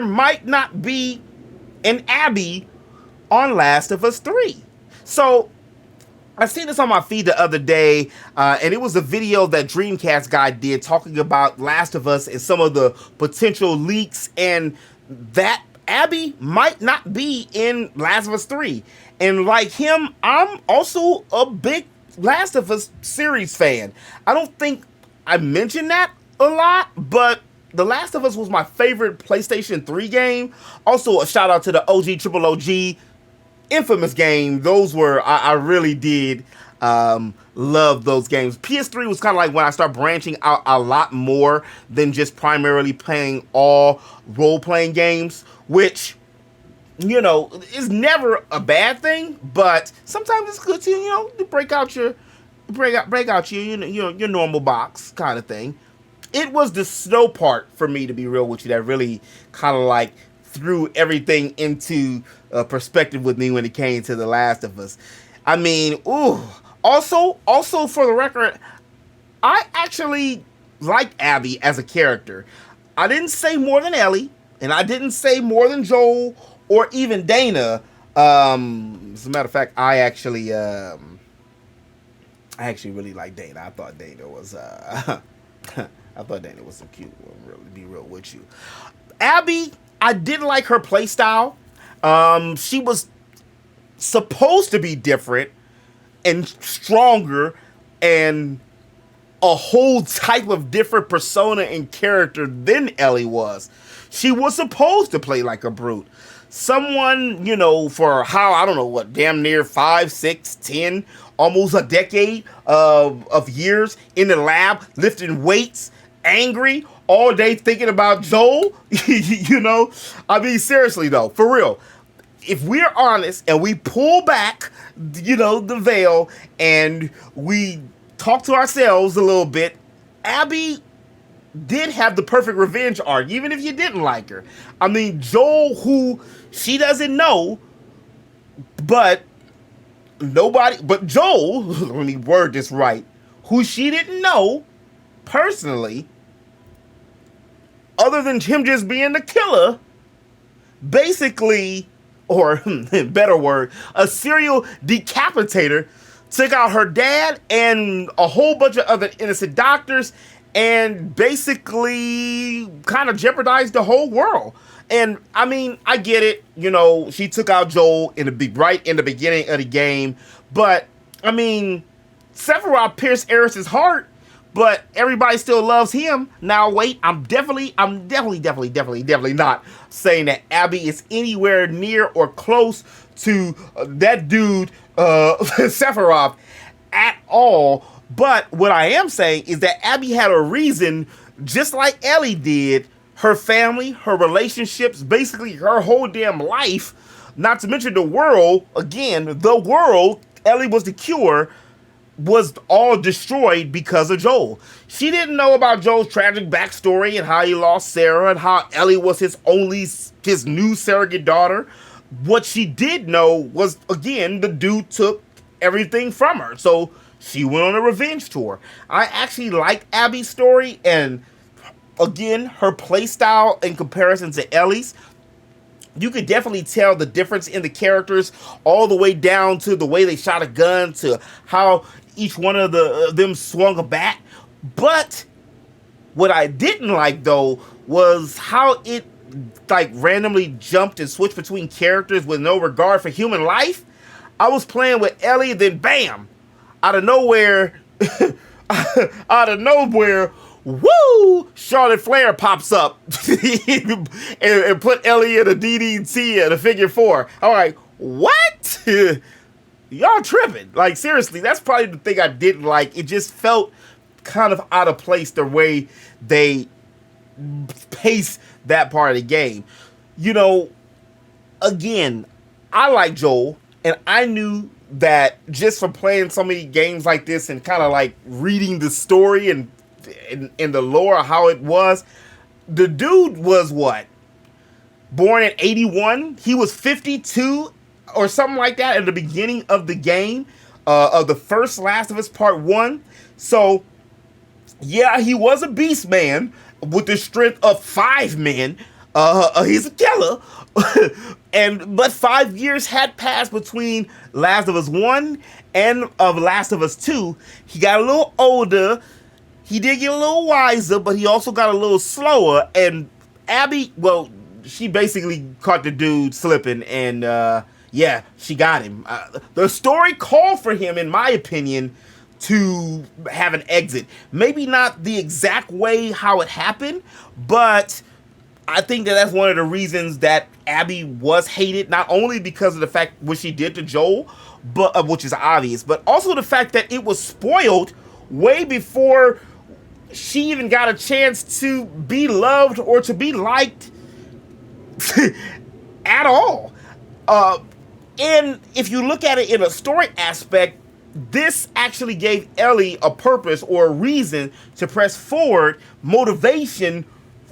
might not be an Abby on Last of Us 3. So I seen this on my feed the other day, and it was a video that Dreamcast guy did talking about Last of Us and some of the potential leaks, and that Abby might not be in Last of Us 3. And like him, I'm also a big Last of Us series fan. I don't think I mentioned that a lot, but The Last of Us was my favorite PlayStation 3 game. Also, a shout out to the OG Triple OG infamous game. Those were, I really did love those games. PS3 was kind of like when I started branching out a lot more than just primarily playing all role-playing games, which, you know, is never a bad thing, but sometimes it's good to, you know, to break out your your normal box kind of thing. It was the snow part for me, to be real with you, that really kind of like threw everything into perspective with me when it came to The Last of Us. I mean, ooh. Also for the record, I actually like Abby as a character. I didn't say more than Ellie, and I didn't say more than Joel or even Dana. As a matter of fact, I actually really like Dana. I thought Dana was I thought Dana was so cute. Really, to be real with you, Abby, I did like her playstyle. She was supposed to be different and stronger and a whole type of different persona and character than Ellie was. She was supposed to play like a brute. Someone, you know, for how, I don't know what, damn near 5, 6, 10, almost a decade of years in the lab, lifting weights, angry, all day thinking about Joel. You know, I mean, seriously though, for real. If we're honest and we pull back, you know, the veil and we talk to ourselves a little bit, Abby did have the perfect revenge arc, even if you didn't like her. I mean, Joel, who she doesn't know, but Joel, let me word this right, who she didn't know personally, other than him just being the killer, basically, or better word, a serial decapitator, took out her dad and a whole bunch of other innocent doctors and basically kind of jeopardized the whole world. And I mean, I get it, you know, she took out Joel right in the beginning of the game, but I mean, Sephiroth pierced Aerith's heart, but everybody still loves him. Now wait, I'm definitely not saying that Abby is anywhere near or close to that dude, Sephiroth, at all. But what I am saying is that Abby had a reason, just like Ellie did. Her family, her relationships, basically her whole damn life, not to mention the world, again, the world, Ellie was the cure, was all destroyed because of Joel. She didn't know about Joel's tragic backstory and how he lost Sarah and how Ellie was his new surrogate daughter. What she did know was, again, the dude took everything from her. So she went on a revenge tour. I actually like Abby's story, and again, her playstyle in comparison to Ellie's, you could definitely tell the difference in the characters, all the way down to the way they shot a gun, to how each one of them swung a bat. But what I didn't like, though, was how it like randomly jumped and switched between characters with no regard for human life. I was playing with Ellie, then bam, out of nowhere, woo! Charlotte Flair pops up and put Ellie in a DDT and a figure 4. I'm like, what? Y'all tripping. Like, seriously, that's probably the thing I didn't like. It just felt kind of out of place the way they paced that part of the game. You know, again, I like Joel, and I knew that just from playing so many games like this and kind of like reading the story and in the lore of how it was, the dude was what? Born in 81? He was 52 or something like that at the beginning of the game, of the first Last of Us Part 1. So, yeah, he was a beast man with the strength of 5 men. He's a killer. But 5 years had passed between Last of Us 1 and of Last of Us 2. He got a little older. He did get a little wiser, but he also got a little slower. And Abby, well, she basically caught the dude slipping, and yeah, she got him. The story called for him, in my opinion, to have an exit. Maybe not the exact way how it happened, but I think that that's one of the reasons that Abby was hated, not only because of the fact what she did to Joel, but which is obvious, but also the fact that it was spoiled way before she even got a chance to be loved or to be liked at all. And if you look at it in a story aspect, this actually gave Ellie a purpose or a reason to press forward, motivation,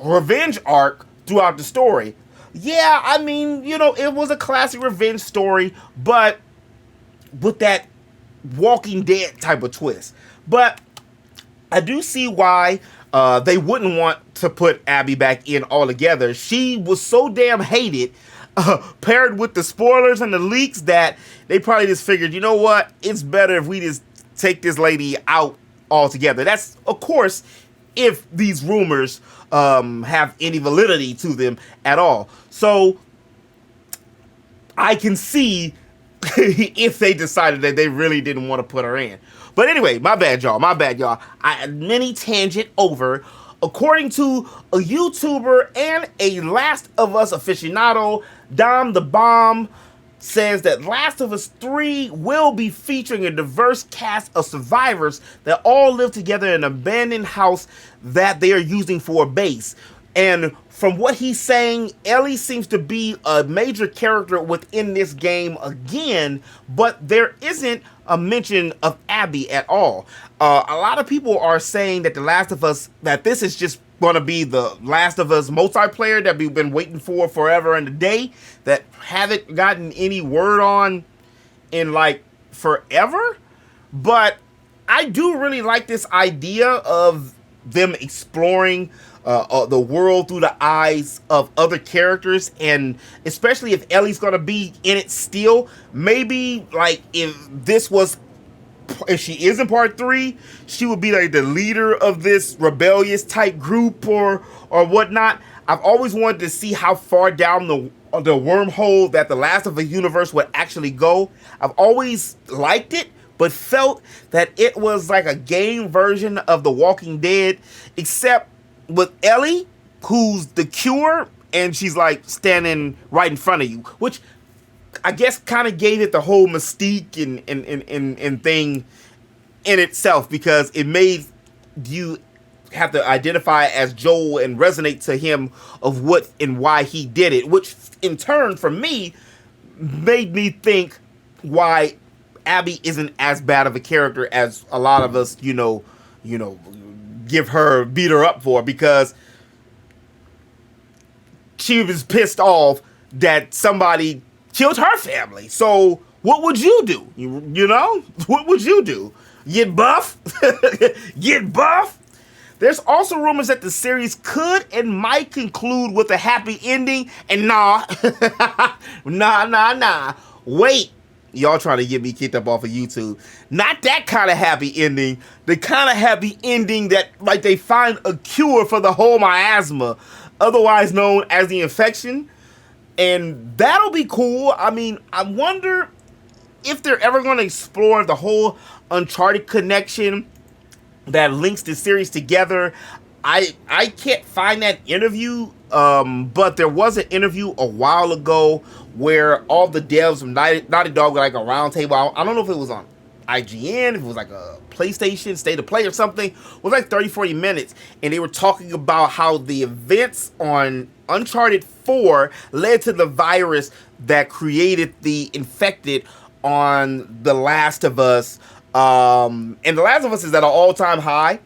revenge arc throughout the story. Yeah, I mean, you know, it was a classic revenge story, but with that Walking Dead type of twist. But I do see why they wouldn't want to put Abby back in altogether. She was so damn hated, paired with the spoilers and the leaks, that they probably just figured, you know what, it's better if we just take this lady out altogether. That's, of course, if these rumors have any validity to them at all. So I can see if they decided that they really didn't want to put her in. But anyway, my bad, y'all. I had mini tangent over. According to a YouTuber and a Last of Us aficionado, Dom the Bomb says that Last of Us 3 will be featuring a diverse cast of survivors that all live together in an abandoned house that they are using for a base. And from what he's saying, Ellie seems to be a major character within this game again, but there isn't a mention of Abby at all. A lot of people are saying that The Last of Us, that this is just going to be the Last of Us multiplayer that we've been waiting for forever and a day, that haven't gotten any word on in like forever. But I do really like this idea of them exploring the world through the eyes of other characters, and especially if Ellie's gonna be in it still. Maybe like if she is in part 3, she would be like the leader of this rebellious type group or whatnot. I've always wanted to see how far down the wormhole that the Last of Us universe would actually go. I've always liked it, but felt that it was like a game version of The Walking Dead, except with Ellie, who's the cure, and she's like standing right in front of you, which I guess kind of gave it the whole mystique and thing in itself, because it made you have to identify as Joel and resonate to him of what and why he did it, which in turn for me made me think why Abby isn't as bad of a character as a lot of us, beat her up for, because she was pissed off that somebody killed her family. So what would you do? You know? What would you do? Get buff? Get buff? There's also rumors that the series could and might conclude with a happy ending. And nah. Wait. Y'all trying to get me kicked up off of YouTube. Not that kind of happy ending. The kind of happy ending that, like, they find a cure for the whole miasma, otherwise known as the infection. And that'll be cool. I mean, I wonder if they're ever going to explore the whole Uncharted connection that links the series together. I can't find that interview, but there was an interview a while ago where all the devs from Naughty Dog were like a round table. I don't know if it was on IGN, if it was like a PlayStation State of Play or something. It was like 30-40 minutes, and they were talking about how the events on Uncharted 4 led to the virus that created the infected on The Last of Us. And The Last of Us is at an all-time high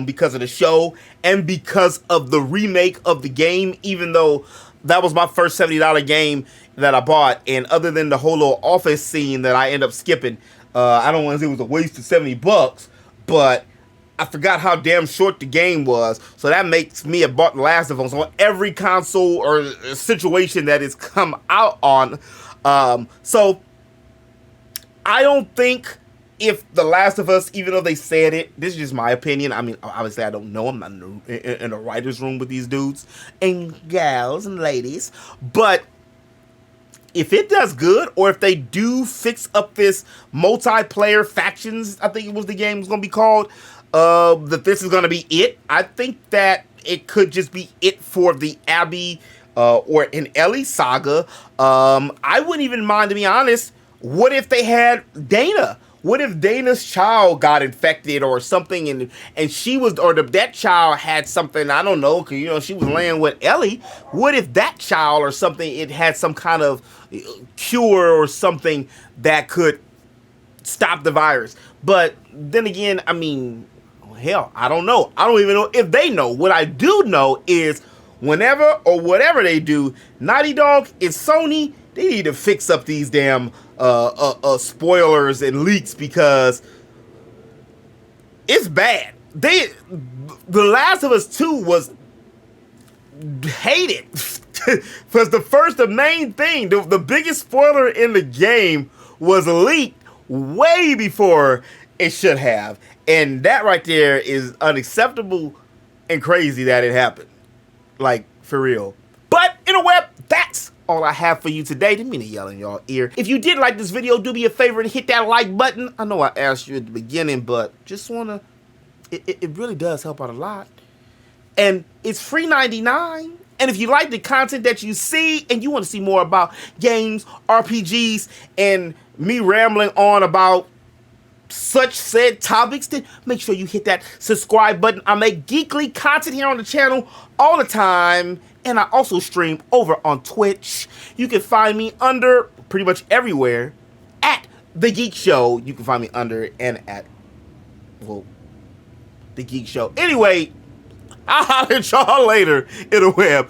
because of the show and because of the remake of the game, even though that was my first $70 game that I bought, and other than the whole little office scene that I end up skipping, I don't want to say it was a waste of $70, but I forgot how damn short the game was, so that makes me have bought The Last of Us on every console or situation that it's come out on. So I don't think if The Last of Us, even though they said it, this is just my opinion. I mean, obviously I don't know. I'm not in a writer's room with these dudes and gals and ladies, but if it does good, or if they do fix up this multiplayer factions, I think it was the game was going to be called, that this is going to be it. I think that it could just be it for the Abby or an Ellie saga. I wouldn't even mind, to be honest. What if they had Dana? What if Dana's child got infected or something, and she was, or that child had something, I don't know, because, you know, she was laying with Ellie. What if that child or something, it had some kind of cure or something that could stop the virus? But then again, I mean, hell, I don't know. I don't even know if they know. What I do know is whenever or whatever they do, Naughty Dog and Sony, they need to fix up these damn spoilers and leaks, because it's bad. The Last of Us 2 was hated. Because the main thing, the biggest spoiler in the game was leaked way before it should have. And that right there is unacceptable and crazy that it happened. Like, for real. But, in a web, that's all I have for you today. Didn't mean to yell in y'all ear. If you did like this video, do me a favor and hit that like button. I know I asked you at the beginning, but just wanna, it really does help out a lot. And it's free 99. And if you like the content that you see and you want to see more about games, RPGs, and me rambling on about such said topics, then make sure you hit that subscribe button. I make geekly content here on the channel all the time, and I also stream over on Twitch. You can find me under pretty much everywhere at The Geek Show. You can find me under and at, well, The Geek Show. Anyway, I'll holler at y'all later in the web.